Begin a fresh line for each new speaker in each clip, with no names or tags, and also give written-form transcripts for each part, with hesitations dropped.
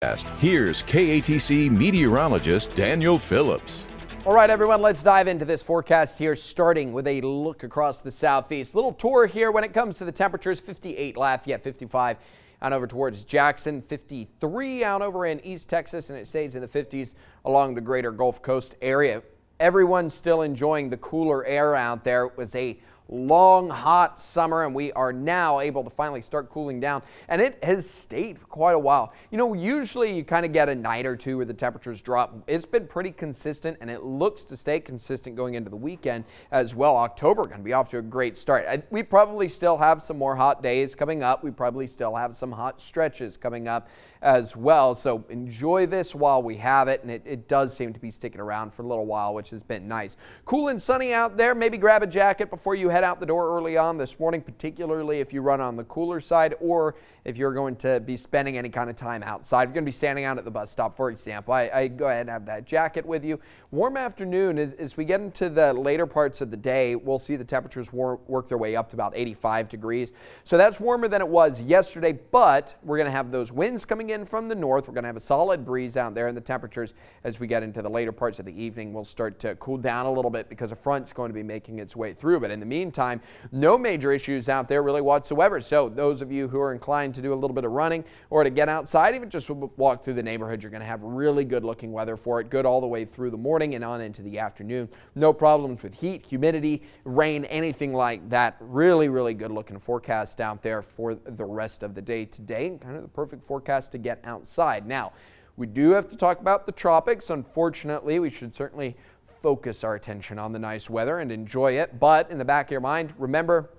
Here's KATC meteorologist Daniel Phillips.
All right, everyone, let's dive into this forecast here, starting with a look across the southeast. Little tour here when it comes to the temperatures. 58 Lafayette, 55 out over towards Jackson, 53 out over in East Texas, and it stays in the 50s along the greater Gulf Coast area. Everyone's still enjoying the cooler air out there. It was a long, hot summer, and we are now able to finally start cooling down, and it has stayed for quite a while. You know, usually you kind of get a night or two where the temperatures drop. It's been pretty consistent, and it looks to stay consistent going into the weekend as well. October going to be off to a great start. We probably still have some more hot days coming up. We probably still have some hot stretches coming up as well, so enjoy this while we have it, and it does seem to be sticking around for a little while, which has been nice. Cool and sunny out there. Maybe grab a jacket before you head out the door early on this morning, particularly if you run on the cooler side or if you're going to be spending any kind of time outside. If you're going to be standing out at the bus stop, for example, I go ahead and have that jacket with you. Warm afternoon. As we get into the later parts of the day, we'll see the temperatures work their way up to about 85 degrees. So that's warmer than it was yesterday, but we're going to have those winds coming in from the north. We're going to have a solid breeze out there, and the temperatures as we get into the later parts of the evening will start to cool down a little bit because a front's going to be making its way through. But in the meantime, no major issues out there really whatsoever. So those of you who are inclined to do a little bit of running or to get outside, even just walk through the neighborhood, you're going to have really good looking weather for it. Good all the way through the morning and on into the afternoon. No problems with heat, humidity, rain, anything like that. Really, really good looking forecast out there for the rest of the day today, and kind of the perfect forecast to get outside. Now, we do have to talk about the tropics. Unfortunately, we should certainly focus our attention on the nice weather and enjoy it. But in the back of your mind, remember,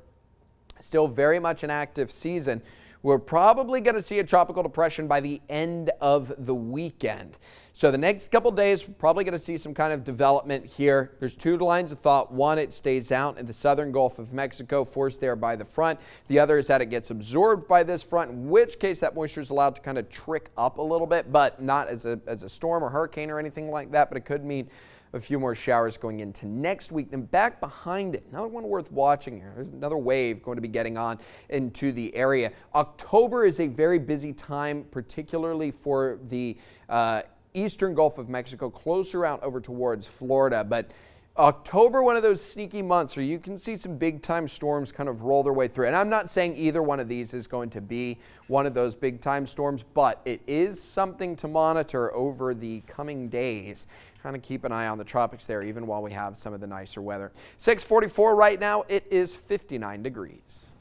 still very much an active season. We're probably going to see a tropical depression by the end of the weekend. So the next couple days, we're probably going to see some kind of development here. There's two lines of thought. One, it stays out in the southern Gulf of Mexico, forced there by the front. The other is that it gets absorbed by this front, in which case that moisture is allowed to kind of trick up a little bit, but not as a storm or hurricane or anything like that, but it could mean a few more showers going into next week. Then back behind it, another one worth watching here. There's another wave going to be getting on into the area. October is a very busy time, particularly for the eastern Gulf of Mexico, closer out over towards Florida. But October, one of those sneaky months where you can see some big time storms kind of roll their way through. And I'm not saying either one of these is going to be one of those big time storms, but it is something to monitor over the coming days. Kind of keep an eye on the tropics there, even while we have some of the nicer weather. 6:44 right now. It is 59 degrees.